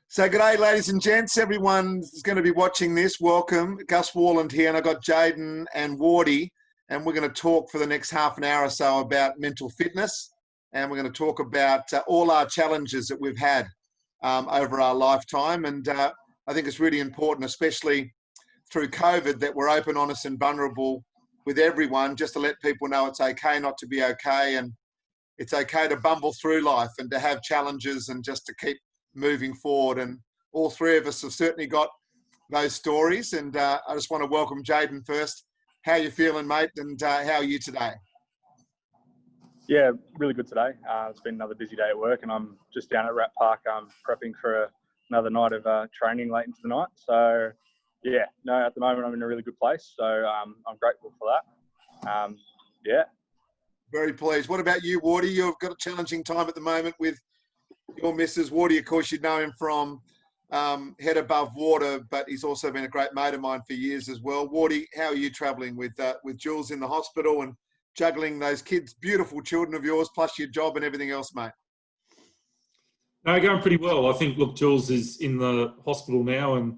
So g'day, ladies and gents. Everyone is going to be watching this. Welcome. Gus Worland here, and I've got Jaden and Wardy, and we're going to talk for the next half an hour or so about mental fitness, and we're going to talk about all our challenges that we've had over our lifetime. And I think it's really important, especially through COVID, that we're open, honest and vulnerable with everyone, just to let people know it's okay not to be okay, and it's okay to bumble through life and to have challenges and just to keep moving forward. And all three of us have certainly got those stories. And I just want to welcome Jaden first. How you feeling, mate? And how are you today? Yeah, really good today. It's been another busy day at work, and I'm just down at Rat Park prepping for another night of training late into the night. So, yeah, no, at the moment I'm in a really good place. So I'm grateful for that. Yeah. Very pleased. What about you, Wardy? You've got a challenging time at the moment with your missus. Wardy, of course, you'd know him from Head Above Water, but he's also been a great mate of mine for years as well. Wardy, how are you travelling with Jules in the hospital and juggling those kids, beautiful children of yours, plus your job and everything else, mate? No, going pretty well. I think, look, Jules is in the hospital now, and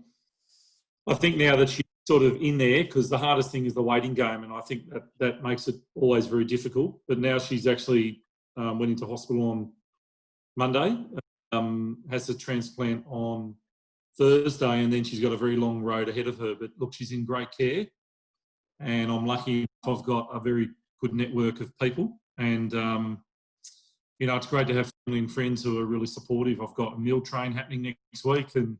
I think now that she's sort of in there, because the hardest thing is the waiting game, and I think that makes it always very difficult. But now she's actually went into hospital on Monday, has a transplant on Thursday, and then she's got a very long road ahead of her. But look, she's in great care, and I'm lucky I've got a very good network of people, and it's great to have family and friends who are really supportive. I've got a meal train happening next week, and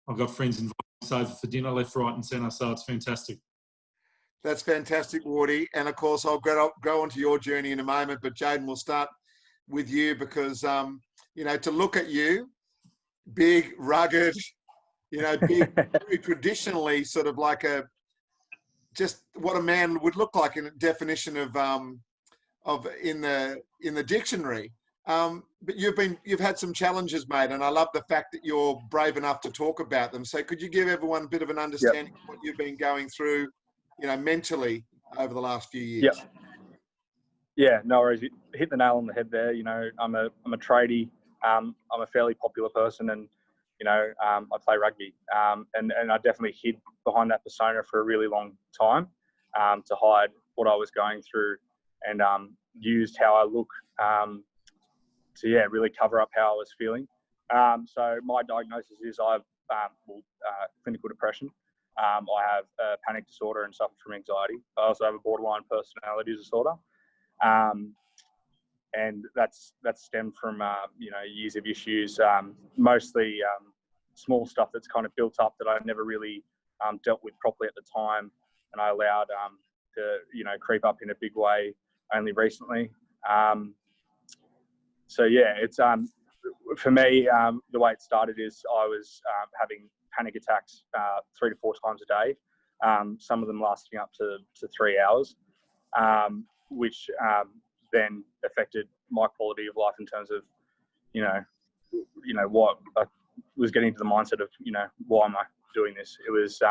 I've got friends inviting us over for dinner left, right and centre, so it's fantastic. That's fantastic, Wardy. And of course, I'll go on to your journey in a moment, but Jaden, we'll start with you because, to look at you, big, rugged, big, very traditionally sort of like just what a man would look like in a definition of in the dictionary. But you've had some challenges, mate, and I love the fact that you're brave enough to talk about them. So could you give everyone a bit of an understanding of what you've been going through, mentally over the last few years? Yeah. Yeah, no worries. You hit the nail on the head there. I'm a tradie. I'm a fairly popular person, and I play rugby. And I definitely hid behind that persona for a really long time to hide what I was going through, and used how I look to really cover up how I was feeling. So my diagnosis is I have clinical depression. I have a panic disorder and suffer from anxiety. I also have a borderline personality disorder. And that's stemmed from years of issues, mostly small stuff that's kind of built up that I never really dealt with properly at the time, and I allowed to creep up in a big way only recently. So yeah, it's for me, the way it started is I was having panic attacks 3 to 4 times a day, some of them lasting up to 3 hours, which then affected my quality of life in terms of, what I was getting to the mindset of, why am I doing this? It was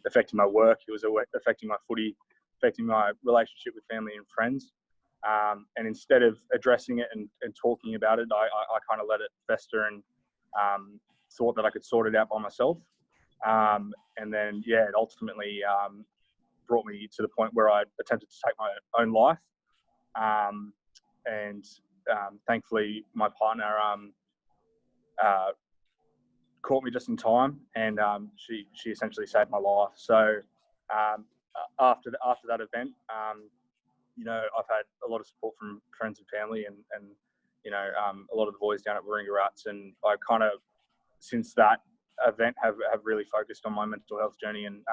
affecting my work. It was affecting my footy, affecting my relationship with family and friends. And instead of addressing it and talking about it, I kind of let it fester and thought that I could sort it out by myself. And then, it ultimately brought me to the point where I attempted to take my own life. And thankfully, my partner caught me just in time, and she essentially saved my life. So after that event, I've had a lot of support from friends and family, and a lot of the boys down at Warringah Rats, and I kind of, since that event, have really focused on my mental health journey and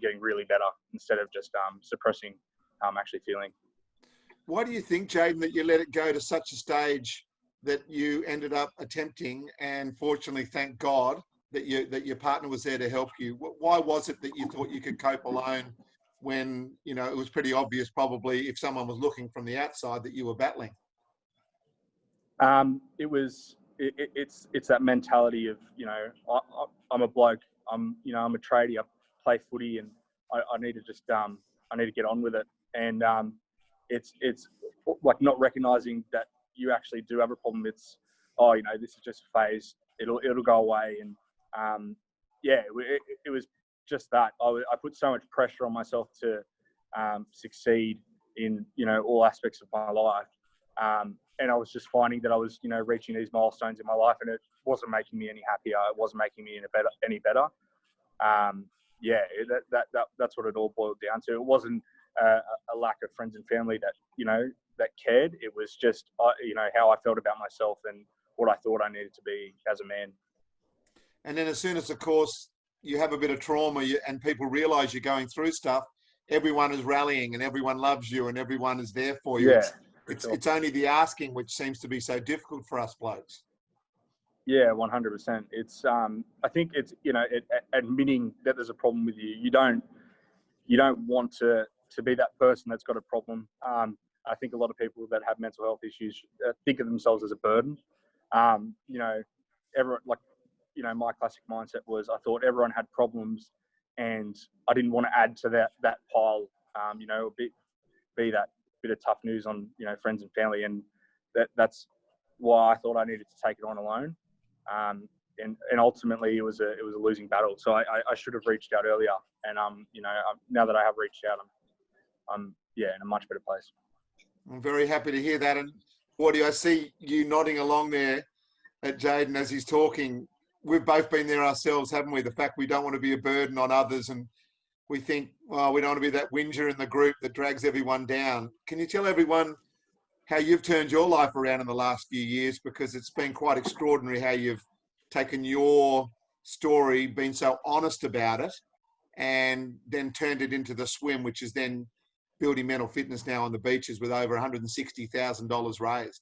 getting really better instead of just suppressing how I'm actually feeling. Why do you think, Jaden, that you let it go to such a stage that you ended up attempting, and fortunately, thank God, that your partner was there to help you? Why was it that you thought you could cope alone when, it was pretty obvious probably if someone was looking from the outside that you were battling? It's that mentality of, I'm a bloke, I'm a tradie, I play footy, and I need to just, I need to get on with it. And it's like not recognizing that you actually do have a problem. It's, this is just a phase. it'll go away. And yeah, it was just that. I put so much pressure on myself to succeed in, you know, all aspects of my life. And I was just finding that I was, you know, reaching these milestones in my life, and it wasn't making me any happier. It wasn't making me any better. Yeah, that's what it all boiled down to. It wasn't a lack of friends and family that, you know, that cared. It was just, you know, how I felt about myself and what I thought I needed to be as a man. And then as soon as, of course, you have a bit of trauma and people realise you're going through stuff, everyone is rallying and everyone loves you and everyone is there for you. Yeah, it's only the asking which seems to be so difficult for us blokes. Yeah, 100%. It's I think it's, you know, admitting that there's a problem with you. You don't want to be that person that's got a problem. I think a lot of people that have mental health issues think of themselves as a burden. You know, everyone, like, you know, my classic mindset was I thought everyone had problems, and I didn't want to add to that pile. You know, be that bit of tough news on, you know, friends and family, and that's why I thought I needed to take it on alone. And ultimately it was a losing battle. So I should have reached out earlier. And you know, now that I have reached out, I'm yeah, in a much better place. I'm very happy to hear that. And Wardy, I see you nodding along there at Jaden as he's talking. We've both been there ourselves, haven't we? The fact we don't want to be a burden on others, and we think, well, we don't want to be that whinger in the group that drags everyone down. Can you tell everyone how you've turned your life around in the last few years? Because it's been quite extraordinary how you've taken your story, been so honest about it, and then turned it into the swim, which is then building mental fitness now on the beaches with over $160,000 raised.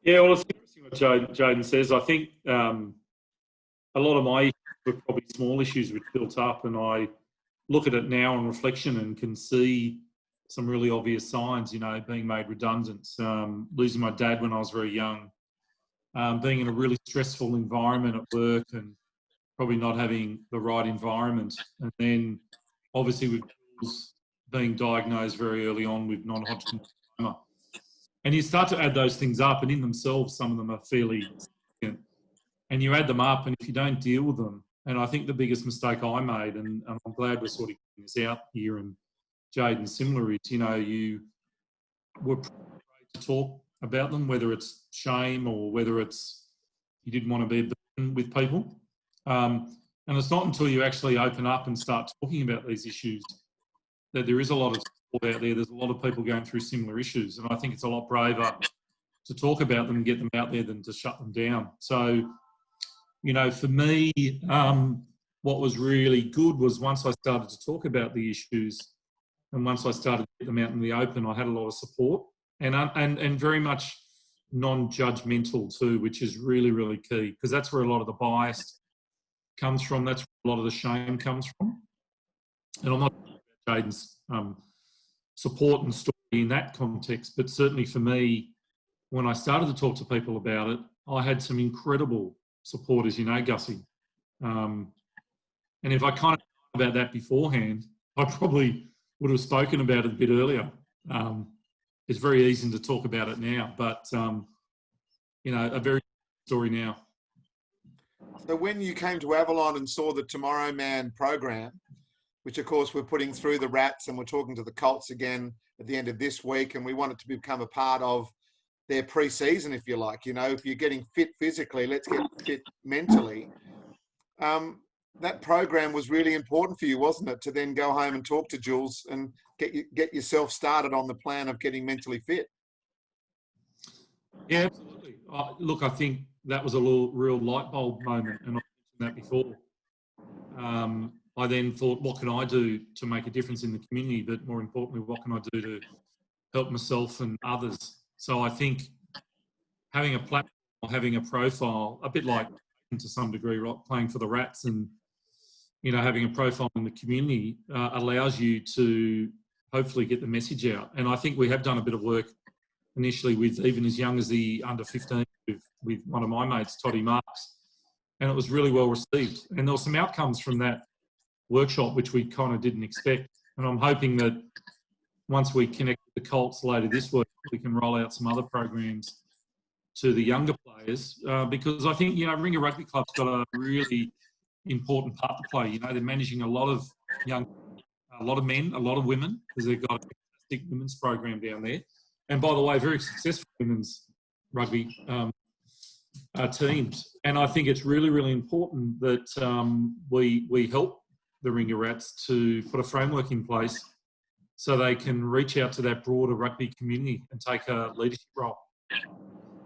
Yeah, well, it's interesting what Jaden says. I think a lot of my issues were probably small issues which built up, and I look at it now on reflection and can see some really obvious signs, you know, being made redundant, losing my dad when I was very young, being in a really stressful environment at work and probably not having the right environment. And then obviously with being diagnosed very early on with non-Hodgkin lymphoma. And you start to add those things up, and in themselves, some of them are fairly significant. And you add them up, and if you don't deal with them, and I think the biggest mistake I made, and I'm glad we're sort of getting this out here, and Jaden similar, is, you know, you were afraid to talk about them, whether it's shame or whether it's you didn't want to be a burden with people. And it's not until you actually open up and start talking about these issues that there is a lot of support out there. There's a lot of people going through similar issues, and I think it's a lot braver to talk about them and get them out there than to shut them down. So, you know, for me, what was really good was once I started to talk about the issues and once I started to get them out in the open, I had a lot of support and very much non-judgmental too, which is really, really key, because that's where a lot of the bias comes from. That's where a lot of the shame comes from. And I'm not talking about Jaden's support and story in that context, but certainly for me, when I started to talk to people about it, I had some incredible support, as you know, Gussie. And if I kind of thought about that beforehand, I probably would have spoken about it a bit earlier. It's very easy to talk about it now, but, you know, a very story now. So when you came to Avalon and saw the Tomorrow Man program, which of course we're putting through the Rats, and we're talking to the Colts again at the end of this week, and we want it to become a part of their pre-season, if you like. You know, if you're getting fit physically, let's get fit mentally. That program was really important for you, wasn't it, to then go home and talk to Jules and get yourself started on the plan of getting mentally fit? Yeah, absolutely. Look, I think that was a real light bulb moment, and I mentioned that before. I then thought, what can I do to make a difference in the community? But more importantly, what can I do to help myself and others? So I think having a platform or having a profile, a bit like to some degree, right, playing for the Rats, and, you know, having a profile in the community allows you to hopefully get the message out. And I think we have done a bit of work initially with even as young as the under 15 with one of my mates, Toddy Marks, and it was really well received. And there were some outcomes from that workshop which we kind of didn't expect. And I'm hoping that once we connect with the Colts later this week, we can roll out some other programs to the younger players because I think, Warringah Rugby Club's got a really important part to play. They're managing a lot of men, a lot of women, because they've got a fantastic women's program down there. And by the way, very successful women's rugby teams. And I think it's really, really important that we help the Warringah Rats to put a framework in place so they can reach out to that broader rugby community and take a leadership role.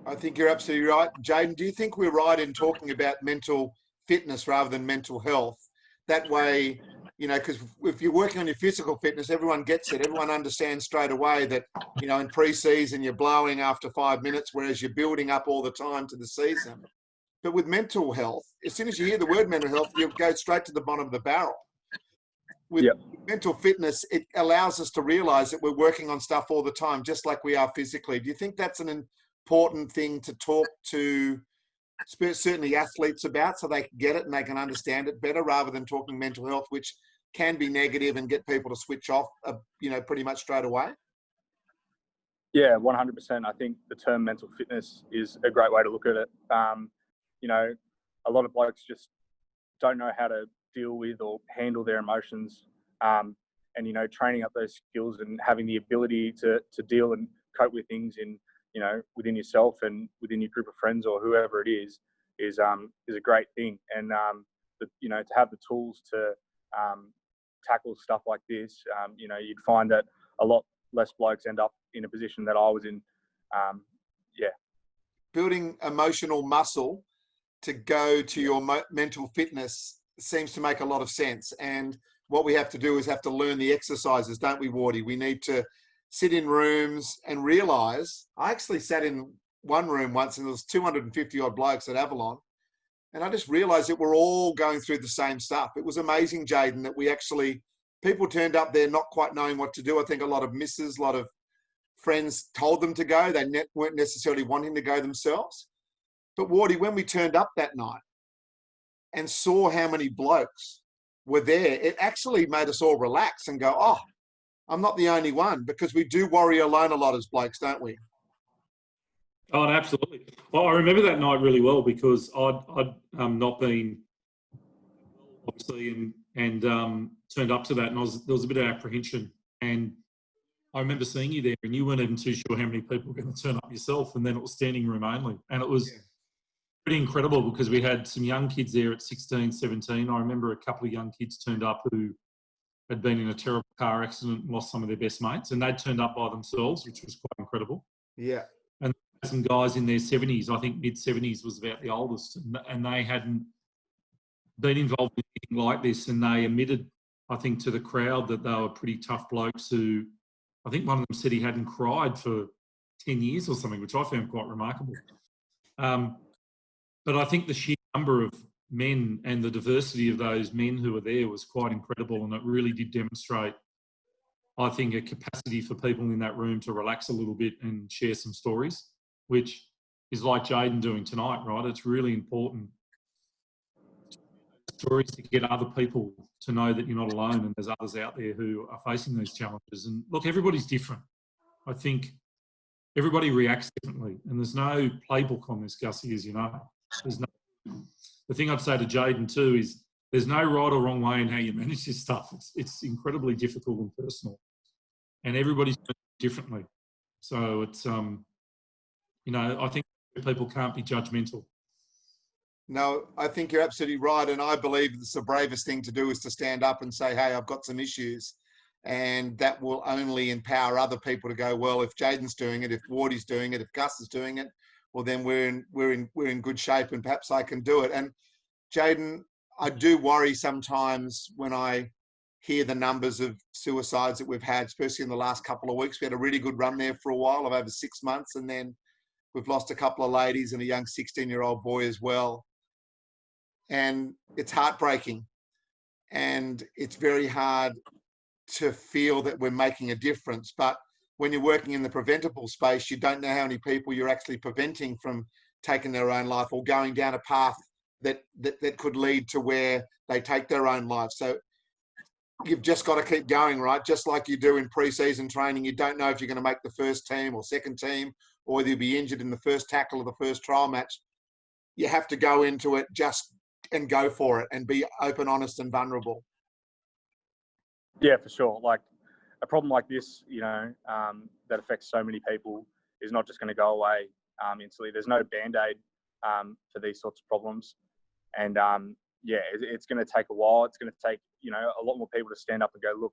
I think you're absolutely right. Jaden, do you think we're right in talking about mental fitness rather than mental health? That way, because if you're working on your physical fitness, everyone gets it. Everyone understands straight away that, in pre-season, you're blowing after 5 minutes, whereas you're building up all the time to the season. But with mental health, as soon as you hear the word mental health, you go straight to the bottom of the barrel. With mental fitness, it allows us to realise that we're working on stuff all the time, just like we are physically. Do you think that's an important thing to talk to certainly athletes about, so they can get it and they can understand it better, rather than talking mental health, which can be negative and get people to switch off, pretty much straight away? Yeah, 100%. I think the term mental fitness is a great way to look at it. A lot of blokes just don't know how to deal with or handle their emotions, and training up those skills and having the ability to deal and cope with things within yourself and within your group of friends or whoever it is a great thing. And to have the tools to tackle stuff like this, you'd find that a lot less blokes end up in a position that I was in. Building emotional muscle to go to your mental fitness seems to make a lot of sense. And what we have to do is have to learn the exercises, don't we, Wardy? We need to sit in rooms and realise. I actually sat in one room once and there was 250 odd blokes at Avalon. And I just realised that we're all going through the same stuff. It was amazing, Jaden, that people turned up there not quite knowing what to do. I think a lot of misses, a lot of friends told them to go. They weren't necessarily wanting to go themselves. But Wardy, when we turned up that night and saw how many blokes were there, it actually made us all relax and go, oh, I'm not the only one, because we do worry alone a lot as blokes, don't we? Oh, absolutely. Well, I remember that night really well because I'd not been, obviously, and turned up to that, and there was a bit of apprehension. And I remember seeing you there, and you weren't even too sure how many people were going to turn up yourself, and then it was standing room only. And it was pretty incredible because we had some young kids there at 16, 17. I remember a couple of young kids turned up who had been in a terrible car accident and lost some of their best mates, and they'd turned up by themselves, which was quite incredible. Yeah. And some guys in their 70s, I think mid-70s was about the oldest, and they hadn't been involved in anything like this, and they admitted, I think, to the crowd that they were pretty tough blokes who, I think one of them said he hadn't cried for 10 years or something, which I found quite remarkable. But I think the sheer number of men and the diversity of those men who were there was quite incredible, and it really did demonstrate, I think, a capacity for people in that room to relax a little bit and share some stories, which is like Jaden doing tonight, right? It's really important stories to get other people to know that you're not alone and there's others out there who are facing these challenges. And look, everybody's different. I think everybody reacts differently, and there's no playbook on this, Gussie, as you know. The thing I'd say to Jaden too is there's no right or wrong way in how you manage this stuff. It's incredibly difficult and personal, and everybody's doing it differently. So it's, I think people can't be judgmental. No, I think you're absolutely right. And I believe it's the bravest thing to do is to stand up and say, hey, I've got some issues. And that will only empower other people to go, well, if Jaden's doing it, if Wardy's doing it, if Gus is doing it, well, then we're in good shape, and perhaps I can do it. And Jaden, I do worry sometimes when I hear the numbers of suicides that we've had, especially in the last couple of weeks. We had a really good run there for a while of over 6 months, and then we've lost a couple of ladies and a young 16-year-old boy as well. And it's heartbreaking, and it's very hard to feel that we're making a difference. But when you're working in the preventable space, you don't know how many people you're actually preventing from taking their own life or going down a path that could lead to where they take their own life. So you've just got to keep going, right? Just like you do in pre-season training. You don't know if you're going to make the first team or second team, or whether you'll be injured in the first tackle of the first trial match. You have to go into it and go for it and be open, honest and vulnerable. Yeah, for sure. Like a problem like this, that affects so many people is not just going to go away instantly. There's no Band-Aid for these sorts of problems. And it's going to take a while. It's going to take, a lot more people to stand up and go, look,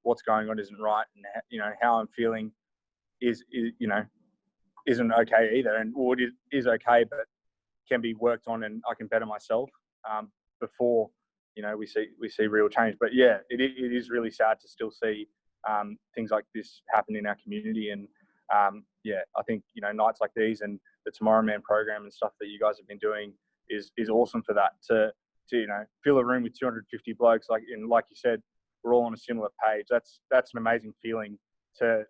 what's going on isn't right. And, how I'm feeling isn't okay either. And what is okay, but can be worked on, and I can better myself before, we see real change. But yeah, it is really sad to still see things like this happen in our community. And I think, nights like these and the Tomorrow Man program and stuff that you guys have been doing is awesome for that, to fill a room with 250 blokes, like you said, we're all on a similar page. That's an amazing feeling to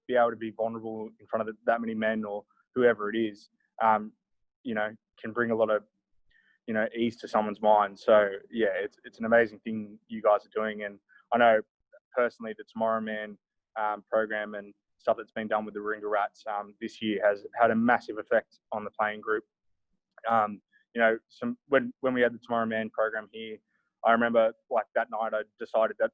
be able to be vulnerable in front of that many men or whoever it is, can bring a lot of, ease to someone's mind. So yeah, it's an amazing thing you guys are doing. And I know personally the Tomorrow Man program and stuff that's been done with the Warringah Rats this year has had a massive effect on the playing group. When we had the Tomorrow Man program here, I remember like that night I decided that,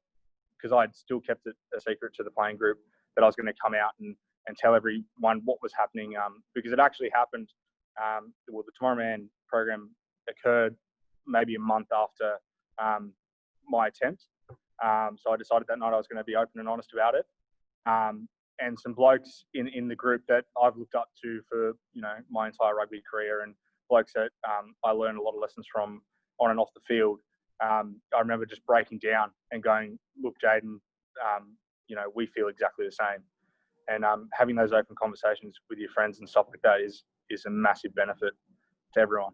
because I'd still kept it a secret to the playing group, that I was going to come out and tell everyone what was happening, because it actually happened. The Tomorrow Man program occurred maybe a month after my attempt. So I decided that night I was going to be open and honest about it. And some blokes in the group that I've looked up to for, my entire rugby career, and blokes that I learned a lot of lessons from on and off the field. I remember just breaking down and going, look, Jaden, we feel exactly the same. And having those open conversations with your friends and stuff like that is a massive benefit to everyone.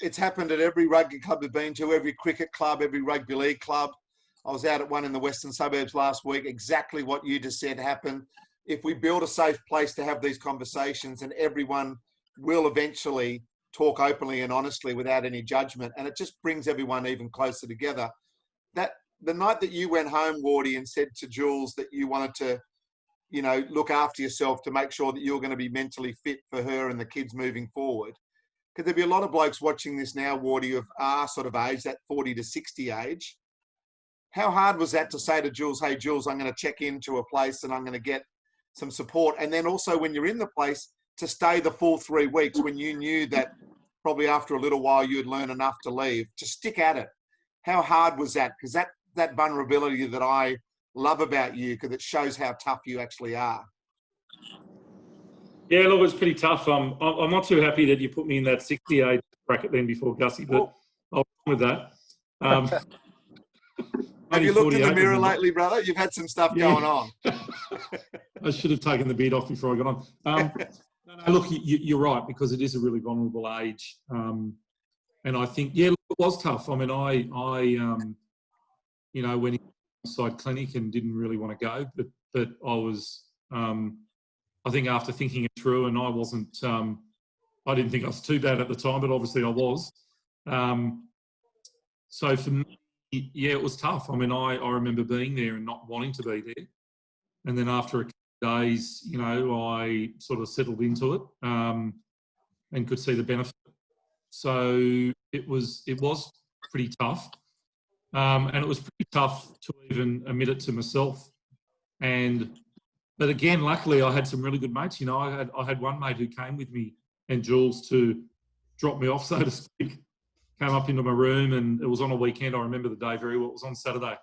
It's happened at every rugby club we've been to, every cricket club, every rugby league club. I was out at one in the western suburbs last week. Exactly what you just said happened. If we build a safe place to have these conversations, and everyone will eventually talk openly and honestly without any judgment, and it just brings everyone even closer together. That the night that you went home, Wardy, and said to Jules that you wanted to, look after yourself to make sure that you're going to be mentally fit for her and the kids moving forward. Because there'll be a lot of blokes watching this now, Wardy, of our sort of age, that 40 to 60 age. How hard was that to say to Jules, hey, Jules, I'm going to check into a place and I'm going to get some support? And then also when you're in the place, to stay the full 3 weeks when you knew that probably after a little while you'd learn enough to leave, to stick at it. How hard was that? Because that vulnerability that I love about you, because it shows how tough you actually are. Yeah, look, it was pretty tough. I'm not too happy that you put me in that 60 age bracket then before Gussie, but I'll go with that. Have you looked in the mirror lately, brother? You've had some stuff going on. I should have taken the beard off before I got on. No, look, you're right, because it is a really vulnerable age. And I think, look, it was tough. I mean, I went inside clinic and didn't really want to go, but I was, I think after thinking it through, and I wasn't, I didn't think I was too bad at the time, but obviously I was. So for me, it was tough. I mean, I remember being there and not wanting to be there. And then after a couple of days, I sort of settled into it and could see the benefit. So it was pretty tough. And it was pretty tough to even admit it to myself. But again, luckily I had some really good mates. I had one mate who came with me and Jules to drop me off, so to speak. Came up into my room, and it was on a weekend. I remember the day very well. It was on Saturday.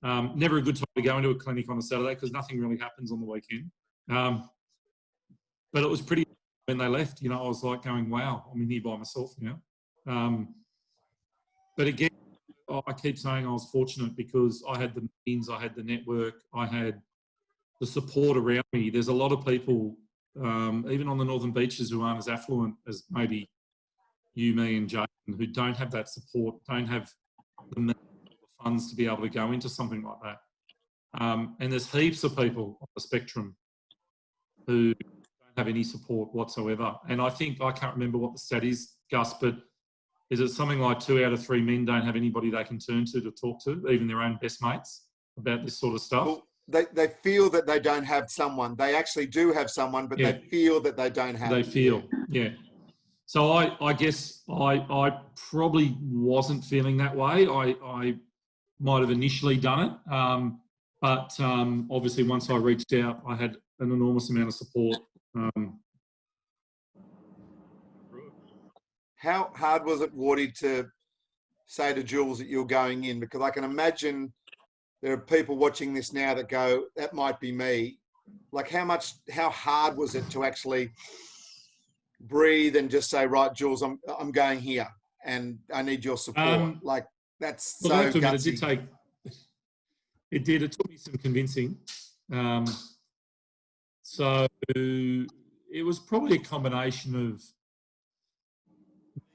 Never a good time to go into a clinic on a Saturday because nothing really happens on the weekend. But it was pretty, when they left, I was like going, wow, I'm in here by myself now. But again, I keep saying I was fortunate because I had the means, I had the network, I had the support around me. There's a lot of people, even on the Northern Beaches, who aren't as affluent as maybe you, me and Jaydon, who don't have that support, don't have the funds to be able to go into something like that. And there's heaps of people on the spectrum who don't have any support whatsoever. And I think, I can't remember what the stat is, Gus, but is it something like 2 out of 3 men don't have anybody they can turn to talk to, even their own best mates, about this sort of stuff? Well, they feel that they don't have someone. They actually do have someone, but they feel that they don't have. They feel, yeah. So I guess I probably wasn't feeling that way. I might have initially done it, but obviously once I reached out, I had an enormous amount of support. How hard was it, Wardy, to say to Jules that you're going in? Because I can imagine there are people watching this now that go, that might be me. Like how hard was it to actually breathe and just say, right, Jules, I'm going here and I need your support. Like that's so gutsy. It took me some convincing. So it was probably a combination of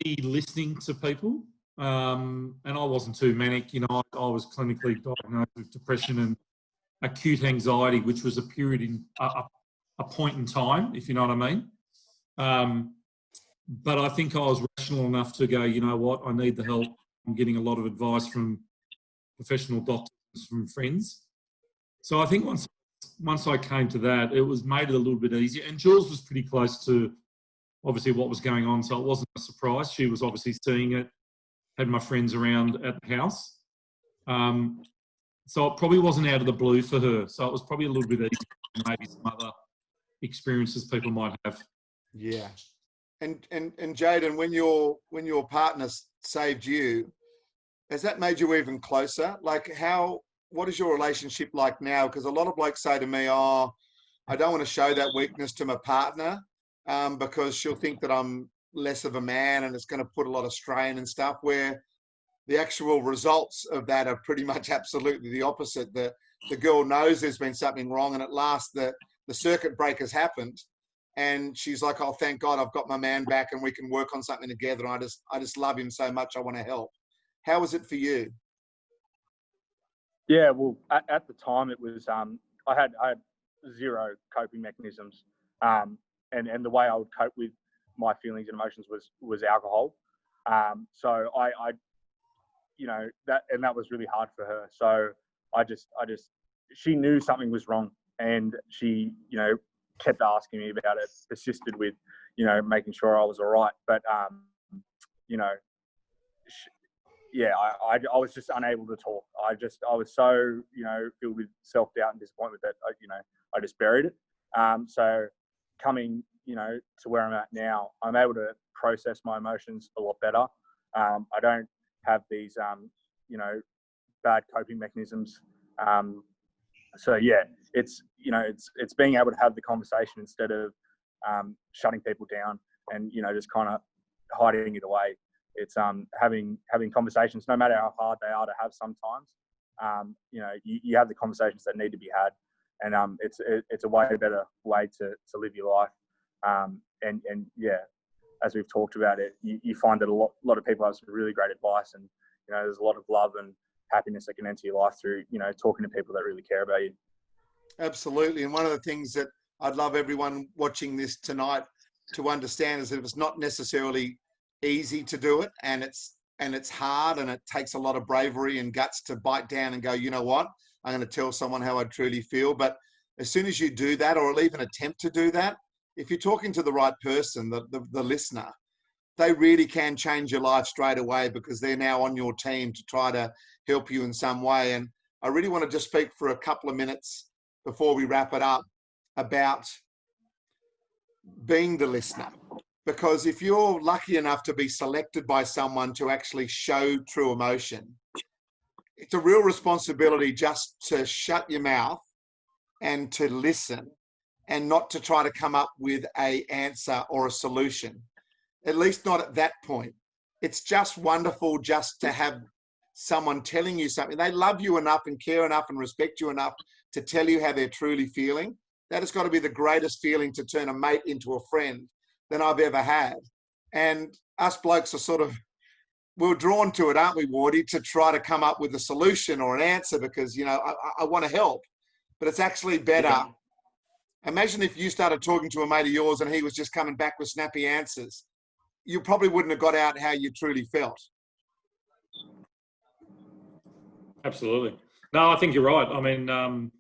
me listening to people, and I wasn't too manic. You know, I was clinically diagnosed with depression and acute anxiety, which was a period in a point in time, if you know what I mean. But I think I was rational enough to go, you know what, I need the help. I'm getting a lot of advice from professional doctors, from friends. So I think once I came to that, it was made it a little bit easier. And Jules was pretty close to obviously what was going on, so it wasn't a surprise. She was obviously seeing it, had my friends around at the house. So it probably wasn't out of the blue for her. So it was probably a little bit easier than maybe some other experiences people might have. Yeah. And Jaydon, when your partner saved you, has that made you even closer? Like what is your relationship like now? Because a lot of blokes say to me, oh, I don't want to show that weakness to my partner because she'll think that I'm less of a man and it's going to put a lot of strain and stuff, where the actual results of that are pretty much absolutely the opposite. The girl knows there's been something wrong, and at last the circuit breaker's happened. And she's like, oh, thank God I've got my man back and we can work on something together. And I just love him so much. I want to help. How was it for you? Yeah, well, at the time it was, I had zero coping mechanisms. And the way I would cope with my feelings and emotions was alcohol. So I you know, that was really hard for her. So she knew something was wrong, and she, you know, kept asking me about it, persisted with, you know, making sure I was all right. But, you know, I was just unable to talk. I was so, you know, filled with self-doubt and disappointment that, I just buried it. So coming, you know, to where I'm at now, I'm able to process my emotions a lot better. I don't have these, you know, bad coping mechanisms. So yeah, it's, you know, it's being able to have the conversation instead of shutting people down and, you know, just kind of hiding it away. It's having conversations, no matter how hard they are to have sometimes. You know, you have the conversations that need to be had, and it's a way better way to live your life. And yeah, as we've talked about it, you find that a lot of people have some really great advice, and, you know, there's a lot of love and happiness that can enter your life through, you know, talking to people that really care about you. Absolutely. And one of the things that I'd love everyone watching this tonight to understand is that it's not necessarily easy to do it, and it's hard, and it takes a lot of bravery and guts to bite down and go, you know what, I'm going to tell someone how I truly feel. But as soon as you do that, or even attempt to do that, if you're talking to the right person, the listener, they really can change your life straight away, because they're now on your team to try to help you in some way. And I really want to just speak for a couple of minutes before we wrap it up about being the listener. Because if you're lucky enough to be selected by someone to actually show true emotion, it's a real responsibility just to shut your mouth and to listen, and not to try to come up with an answer or a solution, at least not at that point. It's just wonderful just to have someone telling you something. They love you enough and care enough and respect you enough to tell you how they're truly feeling. That has got to be the greatest feeling, to turn a mate into a friend, than I've ever had. And us blokes are sort of, we're drawn to it, aren't we, Wardy, to try to come up with a solution or an answer, because, you know, I want to help. But it's actually better. Yeah. Imagine if you started talking to a mate of yours and he was just coming back with snappy answers. you probably wouldn't have got out how you truly felt. Absolutely. No, I think you're right. I mean,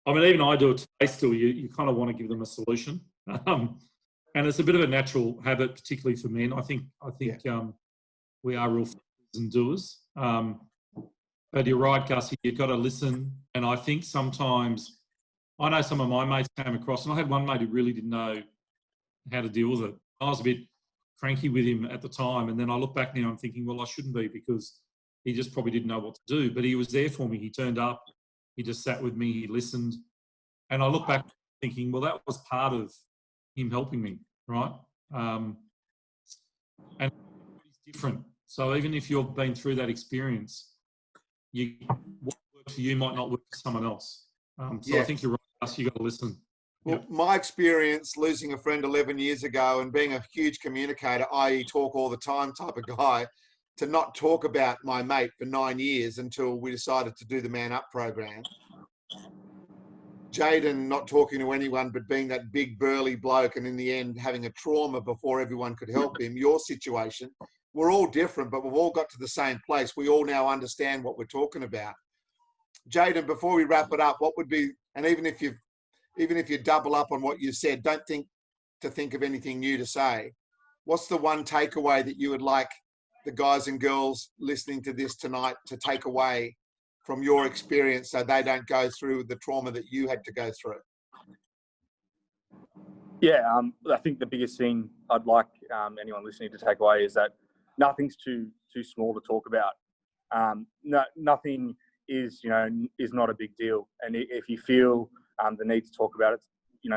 even I do it today still. You kind of want to give them a solution. And it's a bit of a natural habit, particularly for men. I think we are real thinkers and doers. But you're right, Gussie, you've got to listen. And I think sometimes, I know some of my mates came across, and I had one mate who really didn't know how to deal with it. I was a bit cranky with him at the time. And then I look back now, I'm thinking, well, I shouldn't be, because he just probably didn't know what to do. But he was there for me. He turned up. He just sat with me. He listened. And I look back thinking, well, that was part of him helping me, right? And it's different. So even if you've been through that experience, what works for you might not work for someone else. So I think you're right, you got to listen. Well, my experience losing a friend 11 years ago and being a huge communicator, i.e. talk all the time type of guy, to not talk about my mate for 9 years until we decided to do the Man Up program. Jaydon not talking to anyone but being that big burly bloke, and in the end having a trauma before everyone could help him. Your situation, we're all different, but we've all got to the same place. We all now understand what we're talking about. Jaydon, before we wrap it up, what would be, and even if you double up on what you said, don't think of anything new to say. What's the one takeaway that you would like the guys and girls listening to this tonight to take away from your experience, so they don't go through the trauma that you had to go through? Yeah, I think the biggest thing I'd like anyone listening to take away is that nothing's too small to talk about. Nothing is not a big deal. And if you feel the need to talk about it,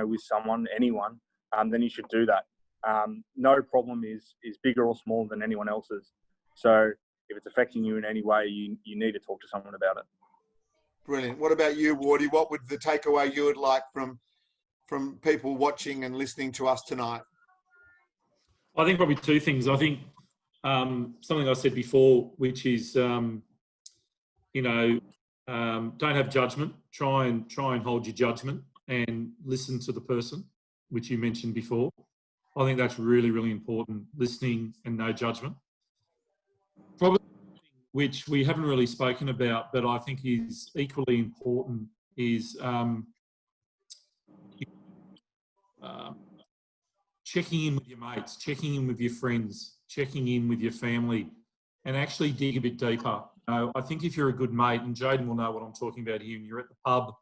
with someone, anyone, then you should do that. No problem is bigger or smaller than anyone else's. So if it's affecting you in any way, you need to talk to someone about it. Brilliant. What about you, Wardy? What would the takeaway you would like from people watching and listening to us tonight? I think probably two things. I think something I said before, which is, don't have judgment. Try and hold your judgment and listen to the person, which you mentioned before. I think that's really, really important, listening and no judgment. Probably, which we haven't really spoken about, but I think is equally important, is checking in with your mates, checking in with your friends, checking in with your family, and actually dig a bit deeper. I think if you're a good mate, and Jaden will know what I'm talking about here, and you're at the pub,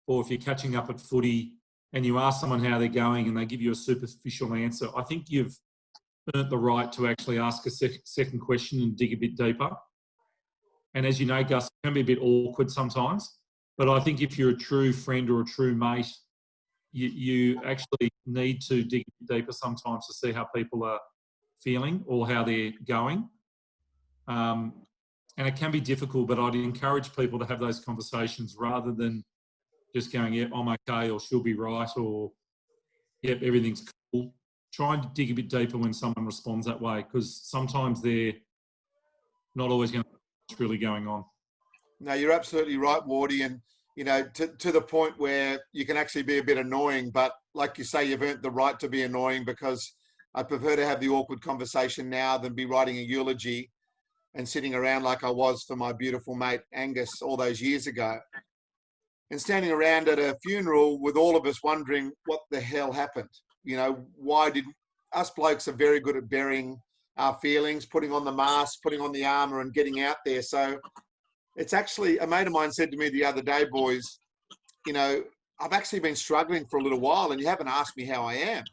or if you're catching up at footy and you ask someone how they're going and they give you a superficial answer, I think you've earned the right to actually ask a second question and dig a bit deeper. And as you know, Gus, it can be a bit awkward sometimes, but I think if you're a true friend or a true mate, you actually need to dig a bit deeper sometimes to see how people are feeling or how they're going. And it can be difficult, but I'd encourage people to have those conversations rather than just going, yep, I'm okay, or she'll be right, or yep, everything's cool. Try and dig a bit deeper when someone responds that way, because sometimes they're not always going to know what's really going on. No, you're absolutely right, Wardy. And, to the point where you can actually be a bit annoying, but like you say, you've earned the right to be annoying, because I prefer to have the awkward conversation now than be writing a eulogy and sitting around like I was for my beautiful mate Angus all those years ago, and standing around at a funeral with all of us wondering what the hell happened. Why did us blokes are very good at burying our feelings, putting on the mask, putting on the armour and getting out there. So it's actually, a mate of mine said to me the other day, boys, I've actually been struggling for a little while and you haven't asked me how I am.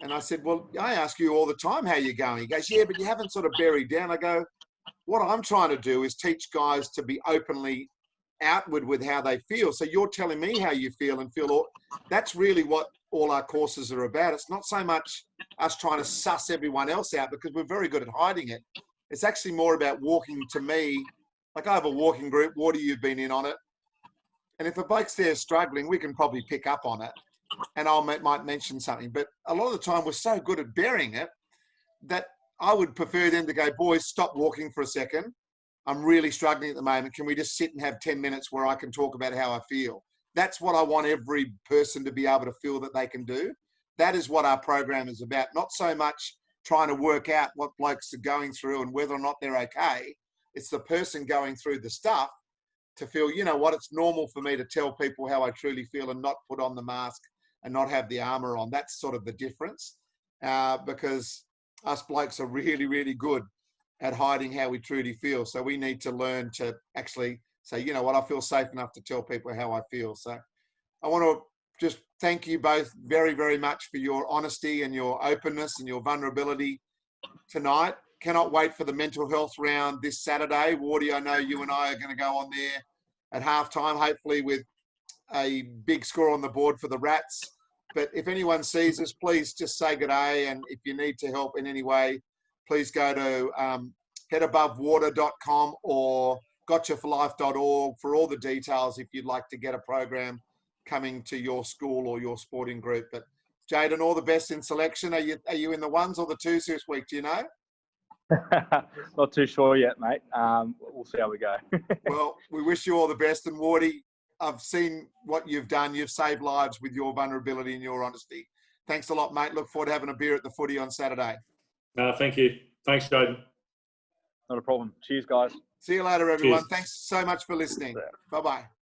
And I said, well, I ask you all the time how you're going. He goes, yeah, but you haven't sort of buried down. I go, what I'm trying to do is teach guys to be openly outward with how they feel. So you're telling me how you feel and feel. That's really what all our courses are about. It's not so much us trying to suss everyone else out, because we're very good at hiding it. It's actually more about walking to me. Like, I have a walking group. Wardy, you've been in on it. And if a bloke's there struggling, we can probably pick up on it. And might mention something. But a lot of the time we're so good at burying it that I would prefer them to go, boys, stop walking for a second. I'm really struggling at the moment. Can we just sit and have 10 minutes where I can talk about how I feel? That's what I want every person to be able to feel that they can do. That is what our program is about. Not so much trying to work out what blokes are going through and whether or not they're okay. It's the person going through the stuff to feel, you know what, it's normal for me to tell people how I truly feel and not put on the mask and not have the armour on. That's sort of the difference, because us blokes are really, really good at hiding how we truly feel. So we need to learn to actually say, you know what, I feel safe enough to tell people how I feel. So I want to just thank you both very, very much for your honesty and your openness and your vulnerability tonight. Cannot wait for the mental health round this Saturday. Wardy, I know you and I are going to go on there at halftime, hopefully with a big score on the board for the Rats. But if anyone sees us, please just say good day. And if you need to help in any way, please go to headabovewater.com or gotchaforlife.org for all the details if you'd like to get a program coming to your school or your sporting group. But Jaydon, all the best in selection. Are you in the ones or the twos this week? Do you know? Not too sure yet, mate. We'll see how we go. Well, we wish you all the best. And Wardy, I've seen what you've done. You've saved lives with your vulnerability and your honesty. Thanks a lot, mate. Look forward to having a beer at the footy on Saturday. Thank you. Thanks, Jaydon. Not a problem. Cheers, guys. See you later, everyone. Cheers. Thanks so much for listening. Bye-bye.